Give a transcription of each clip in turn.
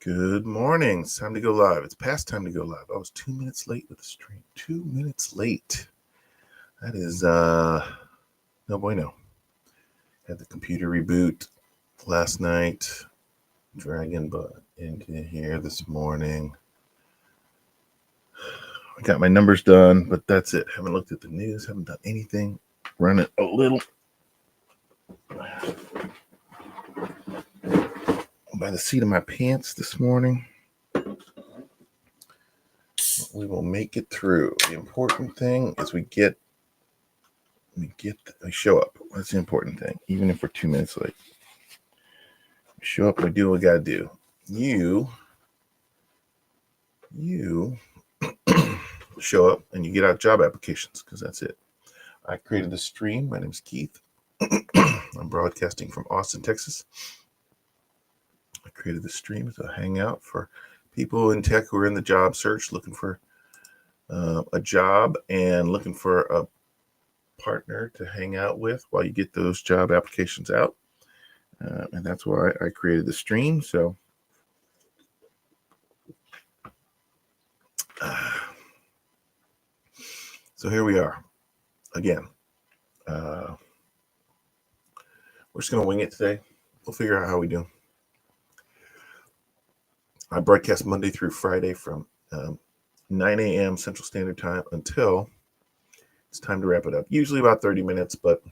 Good morning. It's time to go live. It's past time to go live. I was 2 minutes late with the stream. 2 minutes late. That is no bueno. Had the computer reboot last night. Dragging butt into here this morning. I got my numbers done, but that's it. Haven't looked at the news. Haven't done anything. Run it a little by the seat of my pants this morning. We will make it through. The important thing is we show up. That's the important thing, even if we're 2 minutes late. We show up, we do what we gotta do. You show up and you get out job applications, because that's it. I created a stream. My name's Keith. I'm broadcasting from Austin, Texas. I created the stream as a hangout for people in tech who are in the job search, looking for a job and looking for a partner to hang out with while you get those job applications out. And that's why I created the stream. So here we are again. We're just going to wing it today. We'll figure out how we do. I broadcast Monday through Friday from 9 a.m. Central Standard Time until it's time to wrap it up. Usually about 30 minutes, but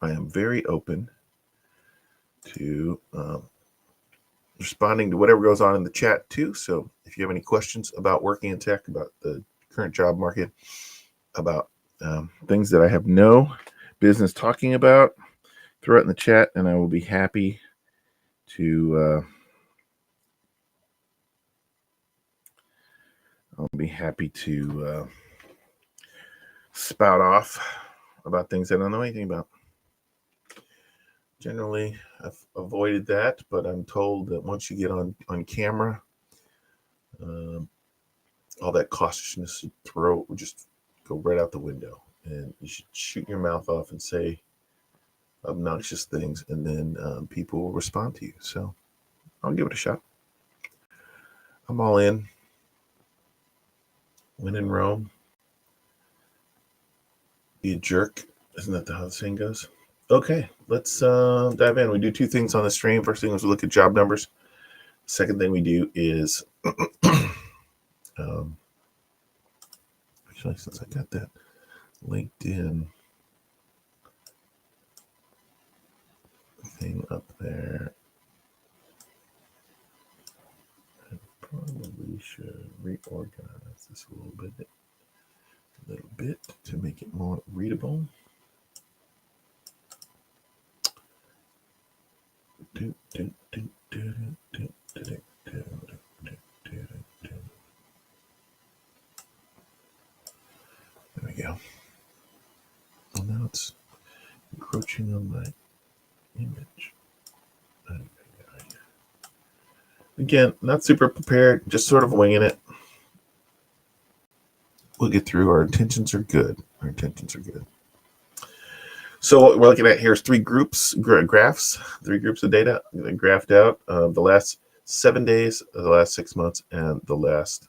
I am very open to responding to whatever goes on in the chat too. So if you have any questions about working in tech, about the current job market, about things that I have no business talking about, throw it in the chat and I will be happy to spout off about things I don't know anything about. Generally, I've avoided that, but I'm told that once you get on camera, all that cautiousness will just go right out the window, and you should shoot your mouth off and say obnoxious things, and then people will respond to you. So I'll give it a shot. I'm all in. When in Rome, be a jerk. Isn't that how the saying goes? Okay, let's dive in. We do two things on the stream. First thing is we look at job numbers. Second thing we do is, actually, since I got that LinkedIn thing up there, I probably should reorganize this a little bit to make it more readable. There we go. Well, now it's encroaching on my image. Again, not super prepared, just sort of winging it. We'll get through. Our intentions are good. So what we're looking at here is three groups, graphs, three groups of data graphed out the last 7 days, the last 6 months, and the last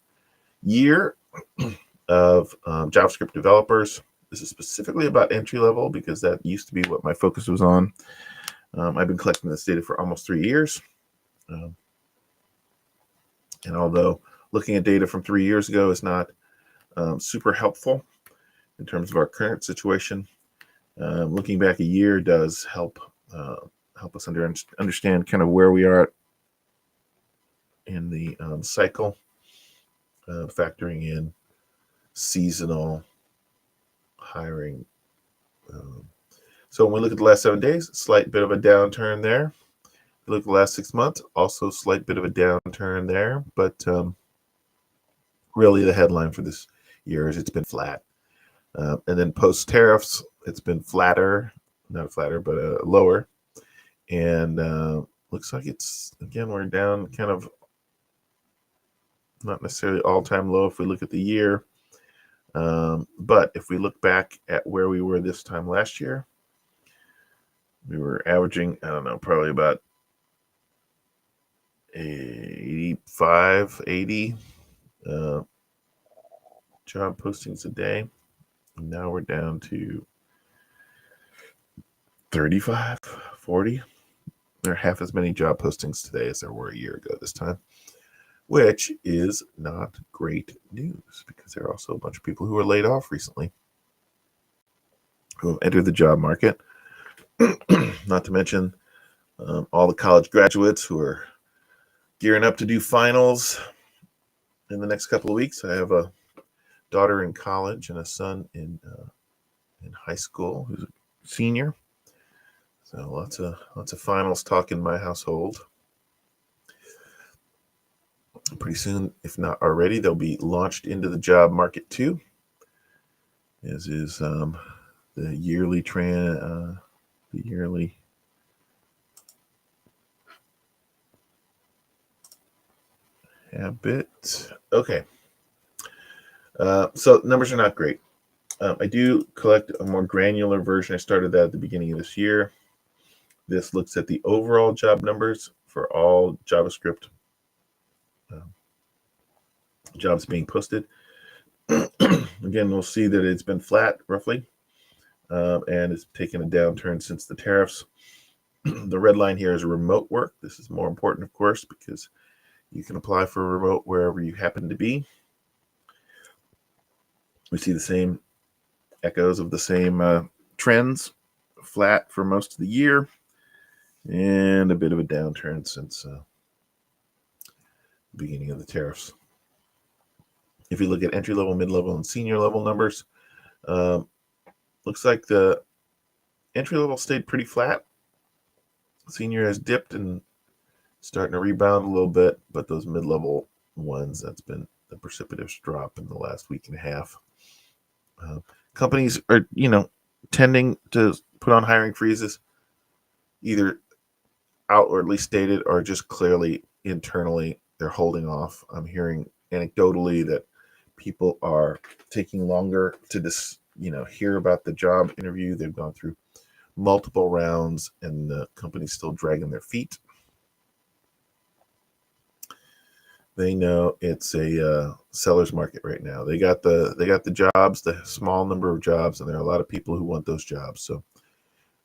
year of JavaScript developers. This is specifically about entry level because that used to be what my focus was on. I've been collecting this data for almost 3 years. And although looking at data from 3 years ago is not super helpful in terms of our current situation, looking back a year does help us understand kind of where we are in the cycle, factoring in seasonal hiring. So when we look at the last 7 days, slight bit of a downturn there. If you look at the last 6 months, also slight bit of a downturn there. But really the headline for this year is it's been flat. And then post tariffs, it's been flatter, not flatter, but lower. And looks like it's, again, we're down kind of not necessarily all-time low if we look at the year. But if we look back at where we were this time last year, we were averaging, I don't know, probably about 85, 80 job postings a day. And now we're down to 35, 40. There are half as many job postings today as there were a year ago this time, which is not great news because there are also a bunch of people who were laid off recently who have entered the job market. Not to mention all the college graduates who are gearing up to do finals in the next couple of weeks. I have a daughter in college and a son in high school who's a senior. So lots of finals talk in my household. Pretty soon, if not already, they'll be launched into the job market too, as is the yearly habit. Okay. So numbers are not great. I do collect a more granular version. I started that at the beginning of this year. This looks at the overall job numbers for all JavaScript jobs being posted. Again, we'll see that it's been flat roughly, and it's taken a downturn since the tariffs. The red line here is remote work. This is more important, of course, because you can apply for remote wherever you happen to be. We see the same echoes of the same trends, flat for most of the year, and a bit of a downturn since the beginning of the tariffs. If you look at entry level, mid level, and senior level numbers, looks like the entry level stayed pretty flat. Senior has dipped and starting to rebound a little bit, but those mid level ones, that's been the precipitous drop in the last week and a half. Companies are, tending to put on hiring freezes, either outwardly stated or just clearly internally they're holding off. I'm hearing anecdotally that people are taking longer to hear about the job interview. They've gone through multiple rounds and the company's still dragging their feet. They know it's a seller's market right now. They got the jobs, the small number of jobs, and there are a lot of people who want those jobs. So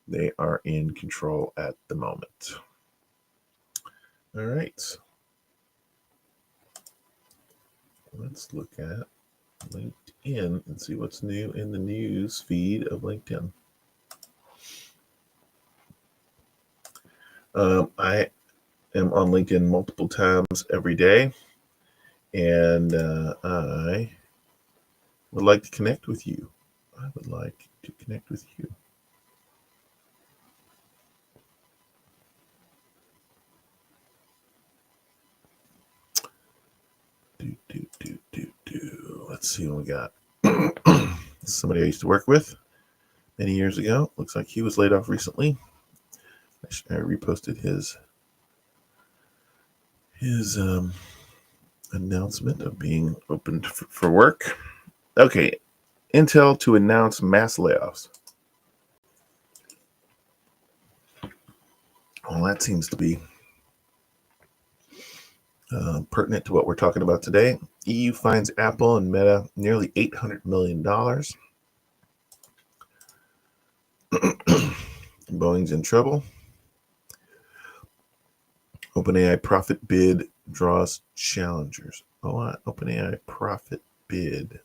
they are in control at the moment. All right. Let's look at LinkedIn and see what's new in the news feed of LinkedIn. I am on LinkedIn multiple times every day, and I would like to connect with you. Let's see what we got. Somebody I used to work with many years ago. Looks like he was laid off recently. I reposted his announcement of being open for work. Okay, Intel to announce mass layoffs. Well, that seems to be pertinent to what we're talking about today. EU fines Apple and Meta nearly $800 million. Boeing's in trouble. OpenAI profit bid draws challengers. OpenAI profit bid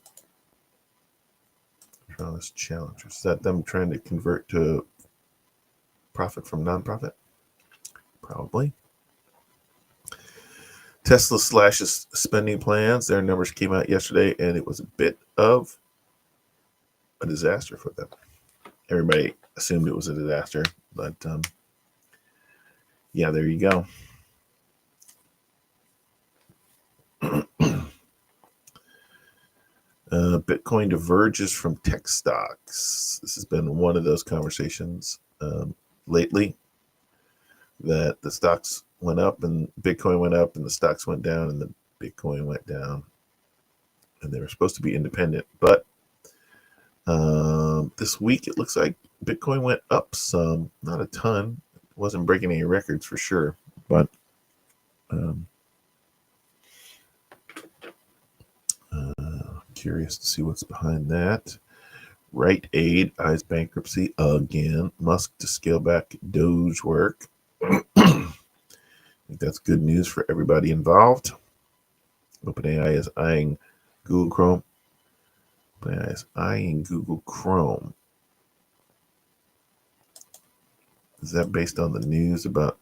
draws challengers. Is that them trying to convert to profit from nonprofit? Probably. Tesla slashes spending plans. Their numbers came out yesterday, and it was a bit of a disaster for them. Everybody assumed it was a disaster, but yeah, there you go. Bitcoin diverges from tech stocks. This has been one of those conversations lately, that the stocks went up and Bitcoin went up and the stocks went down and the Bitcoin went down, and they were supposed to be independent. But this week it looks like Bitcoin went up some, not a ton. It wasn't breaking any records for sure, but Um, Curious to see what's behind that. Rite Aid eyes bankruptcy again. Musk to scale back Doge work. I think that's good news for everybody involved. OpenAI is eyeing Google Chrome. OpenAI is eyeing Google Chrome. Is that based on the news about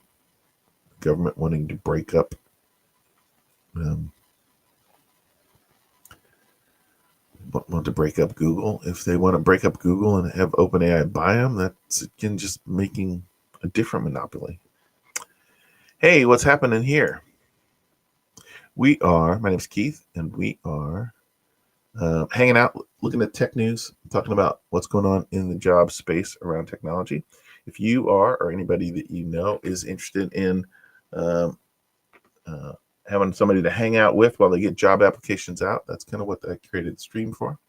the government wanting to break up want to break up Google? If they want to break up Google and have OpenAI buy them, that's again just making a different monopoly. Hey, what's happening here? My name's Keith, and we are hanging out, looking at tech news, talking about what's going on in the job space around technology. If you are, or anybody that you know is interested in having somebody to hang out with while they get job applications out, that's kind of what I created the stream for.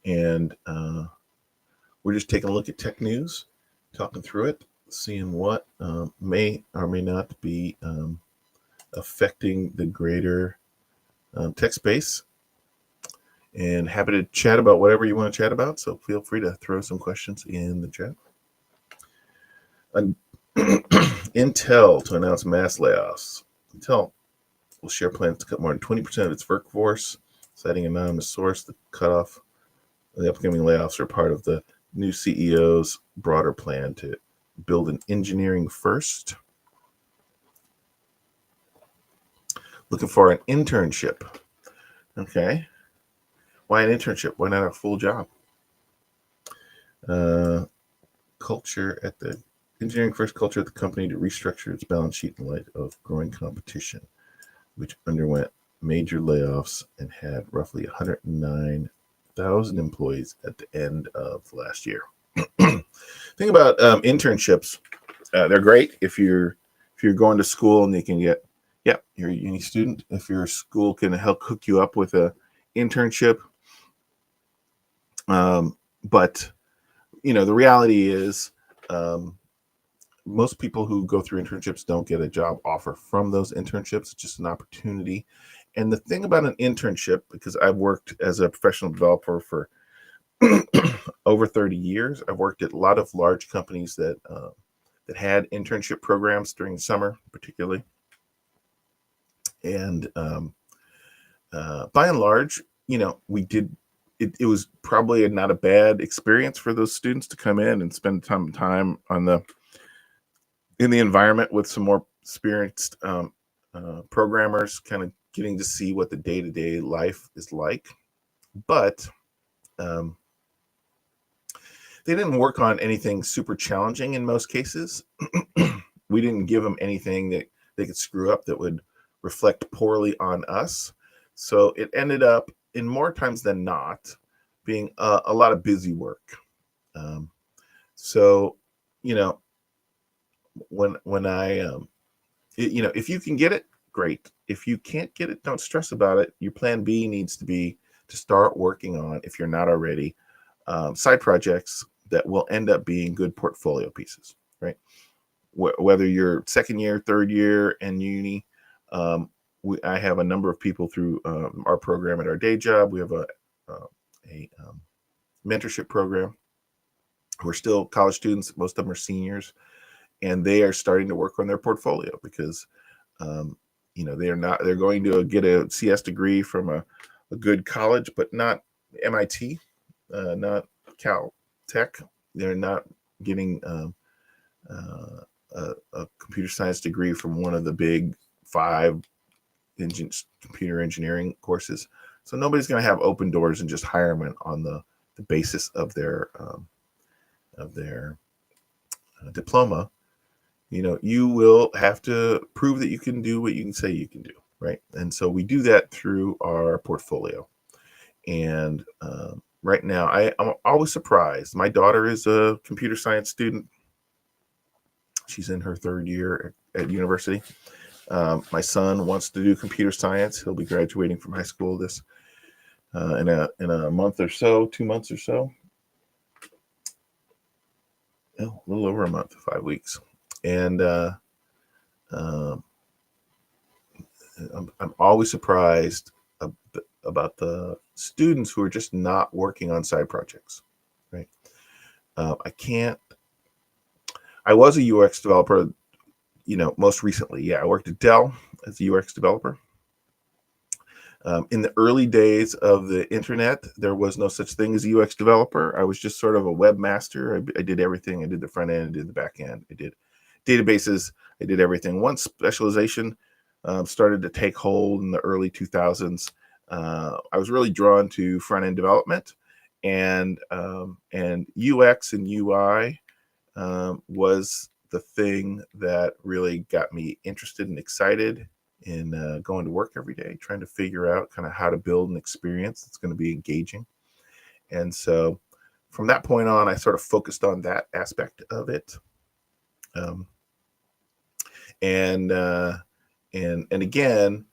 And we're just taking a look at tech news, talking through it, seeing what may or may not be affecting the greater tech space. And happy to chat about whatever you want to chat about. So feel free to throw some questions in the chat. Intel to announce mass layoffs. Intel will share plans to cut more than 20% of its workforce, citing an anonymous source. The cutoff of the upcoming layoffs are part of the new CEO's broader plan to build an engineering first. Looking for an internship. Okay. Why an internship? Why not a full job? Culture at the engineering first culture at the company to restructure its balance sheet in light of growing competition, which underwent major layoffs and had roughly 109,000 employees at the end of last year. Think about internships. They're great if you're going to school and you can get, you're a uni student. If your school can help hook you up with a internship. But the reality is most people who go through internships don't get a job offer from those internships. It's just an opportunity. And the thing about an internship, because I've worked as a professional developer for over 30 years, I've worked at a lot of large companies that had internship programs during the summer, particularly. And by and large, we did. It was probably not a bad experience for those students to come in and spend some time in the environment with some more experienced programmers, kind of getting to see what the day-to-day life is like. But they didn't work on anything super challenging in most cases. We didn't give them anything that they could screw up that would reflect poorly on us. So it ended up, in more times than not, being a lot of busy work. When I, if you can get it, great. If you can't get it, don't stress about it. Your plan B needs to be to start working on, if you're not already, side projects that will end up being good portfolio pieces, right? Whether you're second year, third year in uni, I have a number of people through our program at our day job. We have a mentorship program. We're still college students. Most of them are seniors, and they are starting to work on their portfolio because, they're going to get a CS degree from a good college, but not MIT, not Cal Tech. They're not getting a computer science degree from one of the big 5 computer engineering courses. So nobody's going to have open doors and just hire them on the basis of their diploma. You will have to prove that you can do what you can say you can do, right? And so we do that through our portfolio. And right now, I'm always surprised. My daughter is a computer science student. She's in her 3rd year at university. My son wants to do computer science. He'll be graduating from high school in a month or so, 2 months or so. A little over a month, 5 weeks. And Um, I'm always surprised about the students who are just not working on side projects, right? I was a UX developer, most recently. Yeah, I worked at Dell as a UX developer. In the early days of the internet, there was no such thing as a UX developer. I was just sort of a webmaster. I did everything. I did the front end, I did the back end, I did databases, I did everything. Once specialization started to take hold in the early 2000s, I was really drawn to front end development, and UX and UI was the thing that really got me interested and excited in going to work every day, trying to figure out kind of how to build an experience that's going to be engaging. And so from that point on, I sort of focused on that aspect of it. Um, and again,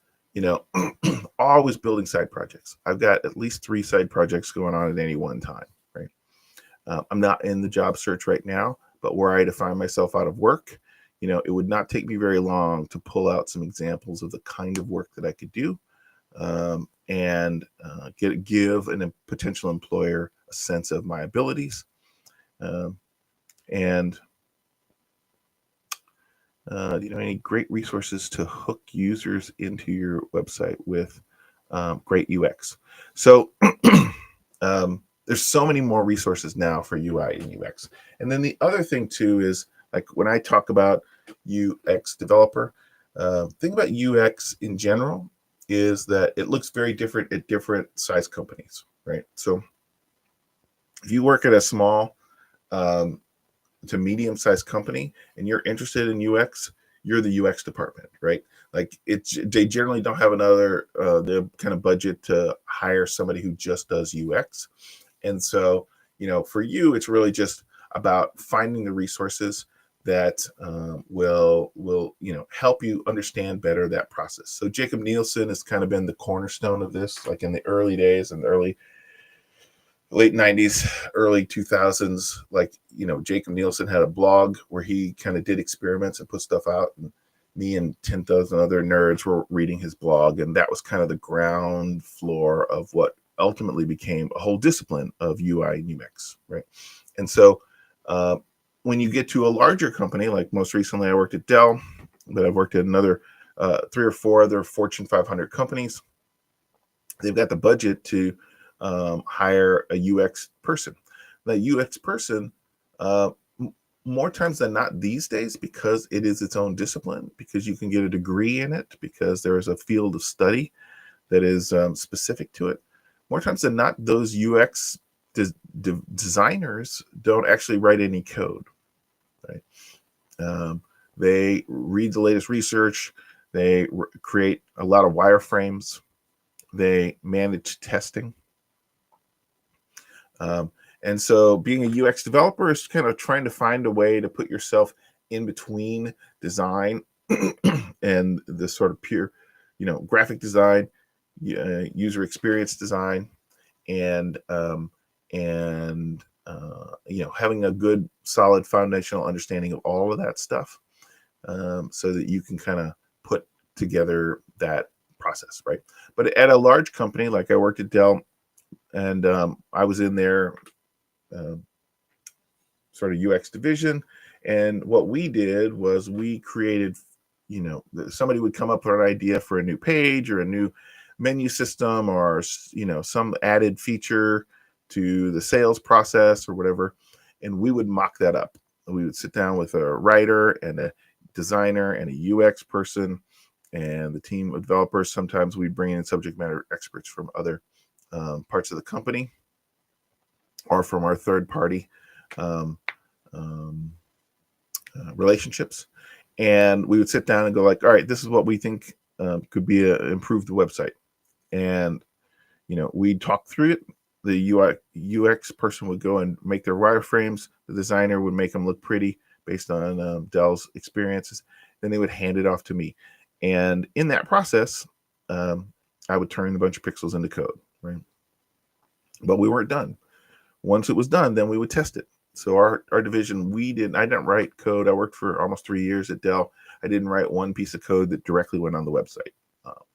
always building side projects. I've got at least 3 side projects going on at any one time, right? I'm not in the job search right now, but were I to find myself out of work, it would not take me very long to pull out some examples of the kind of work that I could do, and give a potential employer a sense of my abilities, and any great resources to hook users into your website with great UX. So there's so many more resources now for UI and UX. And then the other thing too is, like, when I talk about UX developer, thing about UX in general is that it looks very different at different size companies, right? So if you work at a small to medium-sized company and you're interested in UX, you're the UX department, right? Like, they generally don't have another the kind of budget to hire somebody who just does UX. And so, for you, it's really just about finding the resources that will help you understand better that process. So Jacob Nielsen has kind of been the cornerstone of this, like in the early days and late 90s, early 2000s. Like, Jacob Nielsen had a blog where he kind of did experiments and put stuff out, and me and 10,000 other nerds were reading his blog, and that was kind of the ground floor of what ultimately became a whole discipline of UI and UX, right? And so when you get to a larger company, like most recently I worked at Dell, but I've worked at another 3 or 4 other Fortune 500 companies, they've got the budget to hire a UX person. That UX person, more times than not these days, because it is its own discipline, because you can get a degree in it, because there is a field of study that is specific to it. More times than not, those UX designers don't actually write any code, right? They read the latest research. They create a lot of wireframes. They manage testing. And so being a UX developer is kind of trying to find a way to put yourself in between design and the sort of pure, graphic design, user experience design, and having a good, solid foundational understanding of all of that stuff, so that you can kind of put together that process, right? But at a large company, like I worked at Dell, and I was in their sort of UX division, and what we did was we created, somebody would come up with an idea for a new page or a new menu system, or some added feature to the sales process or whatever, and we would mock that up. We would sit down with a writer and a designer and a UX person and the team of developers. Sometimes we bring in subject matter experts from other parts of the company or from our third party relationships, and we would sit down and go like, all right, this is what we think could be improve the website, and we'd talk through it. The UX person would go and make their wireframes. The designer would make them look pretty based on Dell's experiences. Then they would hand it off to me, and in that process, I would turn a bunch of pixels into code, right? But we weren't done. Once it was done, then we would test it. So our division, I didn't write code. I worked for almost 3 years at Dell. I didn't write one piece of code that directly went on the website.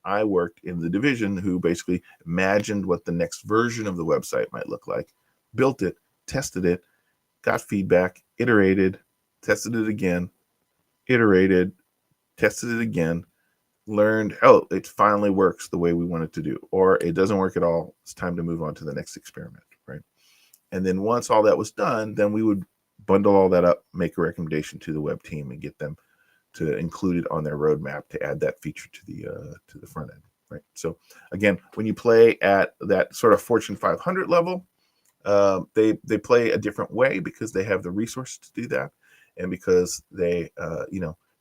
I worked in the division who basically imagined what the next version of the website might look like, built it, tested it, got feedback, iterated, tested it again, iterated, tested it again, learned, oh, it finally works the way we want it to do, or it doesn't work at all. It's time to move on to the next experiment, right? And then once all that was done, then we would bundle all that up, make a recommendation to the web team, and get them to include it on their roadmap to add that feature to the front end, right? So again, when you play at that sort of Fortune 500 level, they play a different way because they have the resources to do that, and because they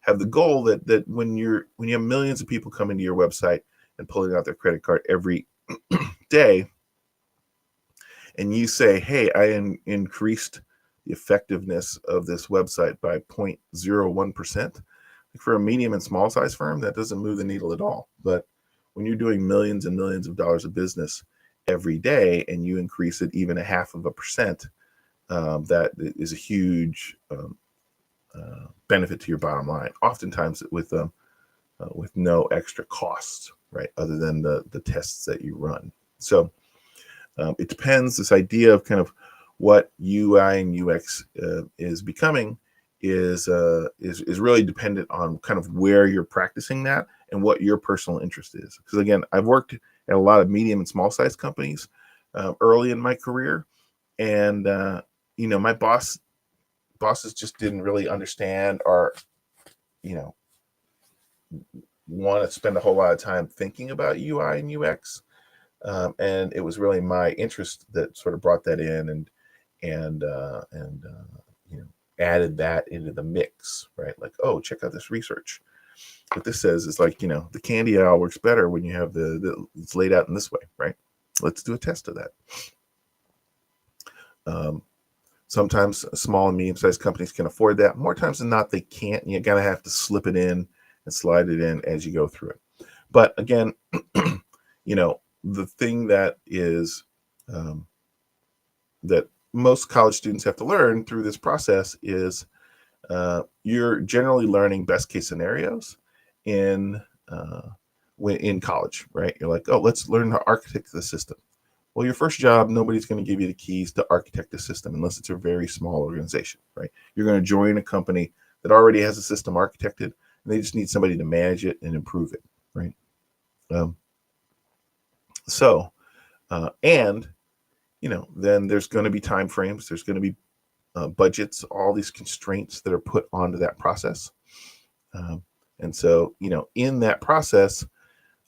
have the goal that when you have millions of people coming to your website and pulling out their credit card every day, and you say, hey, I increased the effectiveness of this website by 0.01%. For a medium and small size firm, that doesn't move the needle at all. But when you're doing millions and millions of dollars of business every day and you increase it even 0.5%, that is a huge benefit to your bottom line, oftentimes with no extra costs, right, other than the tests that you run. So it depends. This idea of kind of what UI and UX is becoming is really dependent on kind of where you're practicing that and what your personal interest is. Because again, I've worked at a lot of medium and small size companies early in my career, and my bosses just didn't really understand or want to spend a whole lot of time thinking about UI and UX. And it was really my interest that sort of brought that in and added that into the mix, right? Like, oh, check out this research. What this says is like, the candy aisle works better when you have it's laid out in this way, right? Let's do a test of that. Sometimes small and medium-sized companies can afford that. More times than not, they can't. You gotta have to slip it in and slide it in as you go through it. But again, the thing that is that most college students have to learn through this process is you're generally learning best case scenarios in college, right? You're like, oh, let's learn to architect the system. Well, your first job, nobody's going to give you the keys to architect a system unless it's a very small organization, right? You're going to join a company that already has a system architected, and they just need somebody to manage it and improve it, right? Then there's going to be time frames. There's going to be budgets, all these constraints that are put onto that process. And so, in that process,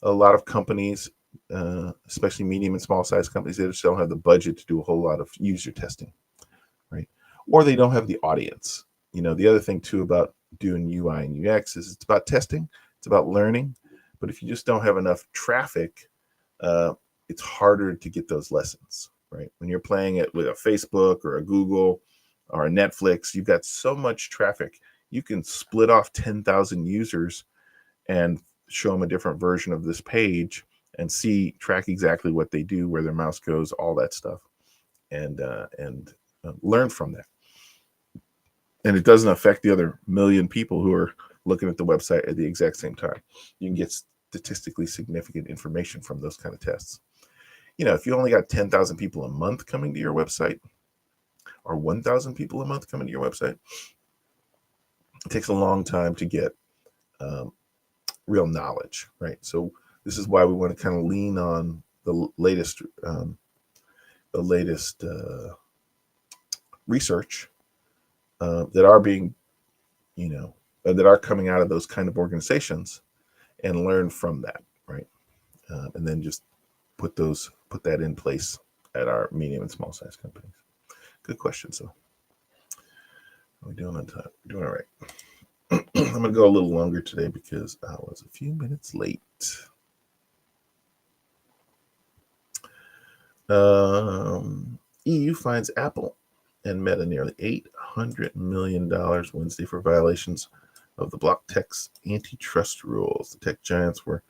a lot of companies, especially medium and small size companies, they just don't have the budget to do a whole lot of user testing, right? Or they don't have the audience. The other thing too about doing UI and UX is it's about testing, it's about learning. But if you just don't have enough traffic, it's harder to get those lessons, right? When you're playing it with a Facebook or a Google or a Netflix, you've got so much traffic. You can split off 10,000 users and show them a different version of this page and track exactly what they do, where their mouse goes, all that stuff, and learn from that. And it doesn't affect the other million people who are looking at the website at the exact same time. You can get statistically significant information from those kind of tests. If you only got 10,000 people a month coming to your website, or 1,000 people a month coming to your website, it takes a long time to get real knowledge, right? So this is why we want to kind of lean on the latest research that are being, that are coming out of those kind of organizations, and learn from that, right? And then just put that in place at our medium and small size companies. Good question. So, how are we doing on time? We're doing all right. I'm going to go a little longer today because I was a few minutes late. EU fines Apple and Meta nearly $800 million Wednesday for violations of the block tech's antitrust rules. The tech giants were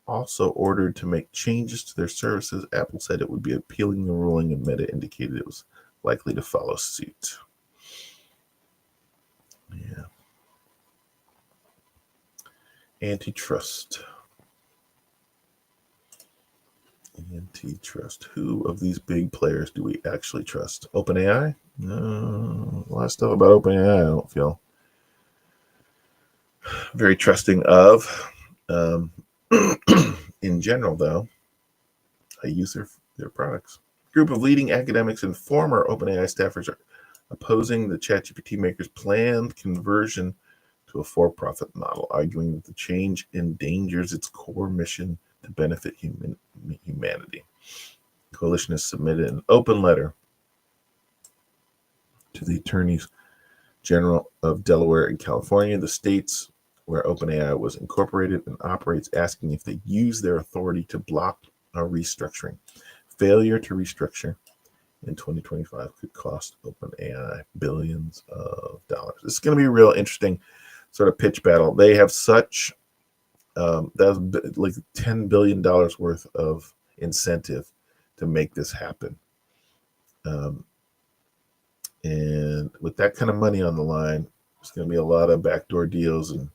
also ordered to make changes to their services. Apple said it would be appealing the ruling, and Meta indicated it was likely to follow suit. Yeah. Antitrust. Antitrust. Who of these big players do we actually trust? OpenAI? No, a lot of stuff about OpenAI I don't feel very trusting of. Um, in general, though, I use their products. Group of leading academics and former OpenAI staffers are opposing the ChatGPT maker's planned conversion to a for-profit model, arguing that the change endangers its core mission to benefit humanity. The coalition has submitted an open letter to the attorneys general of Delaware and California, the states where OpenAI was incorporated and operates, asking if they use their authority to block a restructuring. Failure to restructure in 2025 could cost OpenAI billions of dollars. This is going to be a real interesting sort of pitch battle. They have such that's like $10 billion worth of incentive to make this happen. And with that kind of money on the line, there's going to be a lot of backdoor deals, and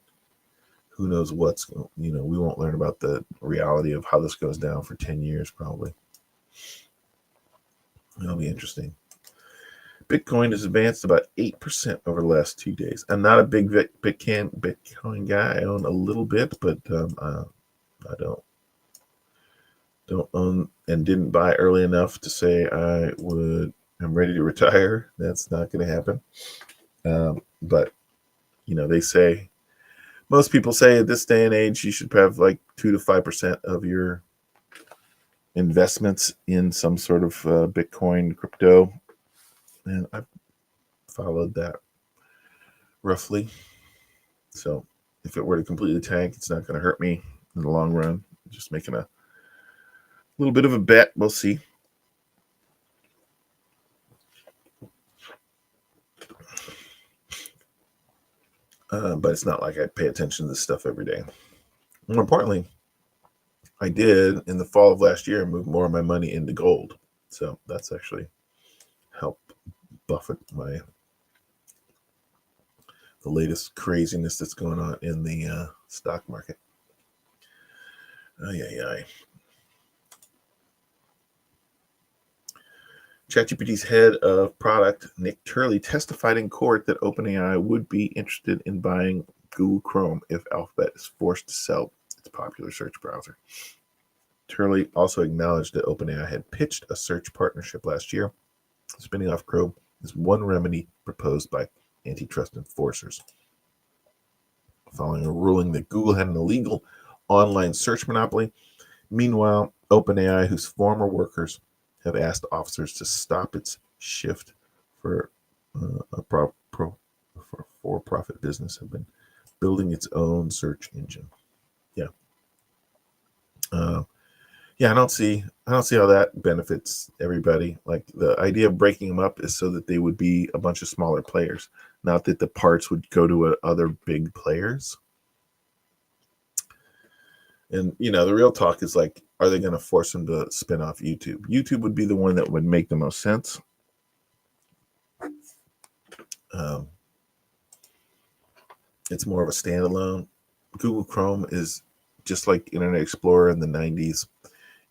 who knows what's, we won't learn about the reality of how this goes down for 10 years, probably. It'll be interesting. Bitcoin has advanced about 8% over the last 2 days. I'm not a big Bitcoin guy. I own a little bit, but I don't own and didn't buy early enough to say I'm ready to retire. That's not going to happen. But they say, most people say at this day and age, you should have like 2 to 5% of your investments in some sort of Bitcoin crypto. And I've followed that roughly. So if it were to completely tank, it's not going to hurt me in the long run. Just making a little bit of a bet. We'll see. But it's not like I pay attention to this stuff every day. More importantly, I did in the fall of last year move more of my money into gold. So that's actually helped buffet the latest craziness that's going on in the stock market. Ay. ChatGPT's head of product, Nick Turley, testified in court that OpenAI would be interested in buying Google Chrome if Alphabet is forced to sell its popular search browser. Turley also acknowledged that OpenAI had pitched a search partnership last year. Spinning off Chrome is one remedy proposed by antitrust enforcers, following a ruling that Google had an illegal online search monopoly. Meanwhile, OpenAI, whose former workers have asked officers to stop its shift for a for-profit business, have been building its own search engine. I don't see how that benefits everybody. Like, the idea of breaking them up is so that they would be a bunch of smaller players, not that the parts would go to other big players. And the real talk is like, are they going to force them to spin off YouTube? YouTube would be the one that would make the most sense. It's more of a standalone. Google Chrome is just like Internet Explorer in the 90s,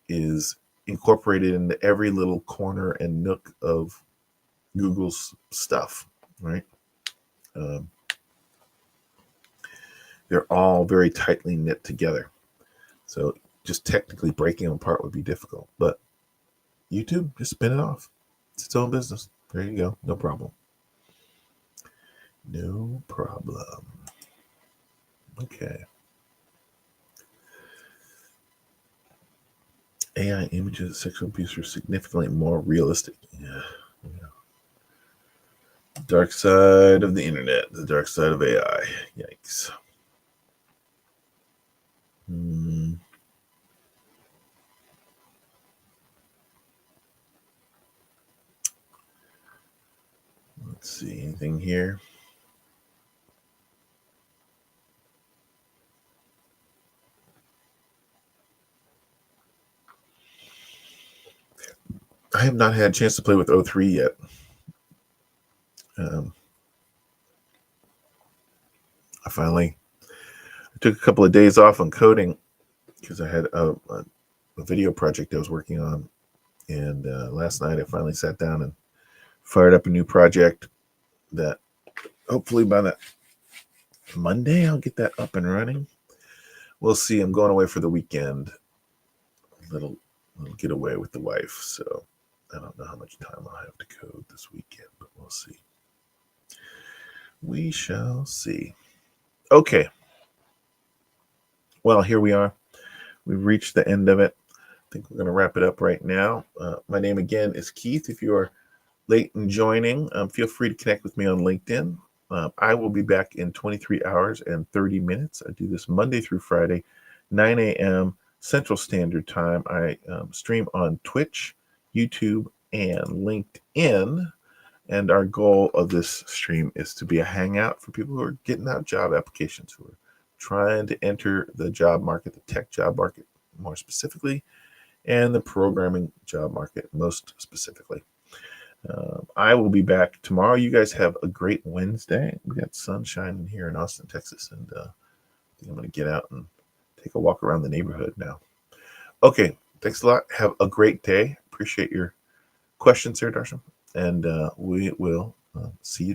is incorporated into every little corner and nook of Google's stuff, right? They're all very tightly knit together. So just technically breaking them apart would be difficult. But YouTube, just spin it off. It's its own business. There you go. No problem. No problem. Okay. AI images of sexual abuse are significantly more realistic. Yeah. Dark side of the internet, the dark side of AI. Yikes. Let's see, anything here? I have not had a chance to play with O3 yet. finally took a couple of days off on coding because I had a video project I was working on. And last night I finally sat down and fired up a new project that hopefully by that Monday I'll get that up and running. We'll see. I'm going away for the weekend. Little getaway with the wife. So I don't know how much time I'll have to code this weekend, but we'll see. We shall see. Okay. Well, here we are. We've reached the end of it. I think we're going to wrap it up right now. My name again is Keith. If you are late in joining, feel free to connect with me on LinkedIn. I will be back in 23 hours and 30 minutes. I do this Monday through Friday, 9 a.m. Central Standard Time. I stream on Twitch, YouTube, and LinkedIn. And our goal of this stream is to be a hangout for people who are getting out job applications, who are trying to enter the job market, the tech job market more specifically, and the programming job market most specifically. I will be back tomorrow. You guys have a great Wednesday. We got sunshine here in Austin, Texas, and I think I'm going to get out and take a walk around the neighborhood now. Okay, thanks a lot. Have a great day. Appreciate your questions here, Darshan, and we will see you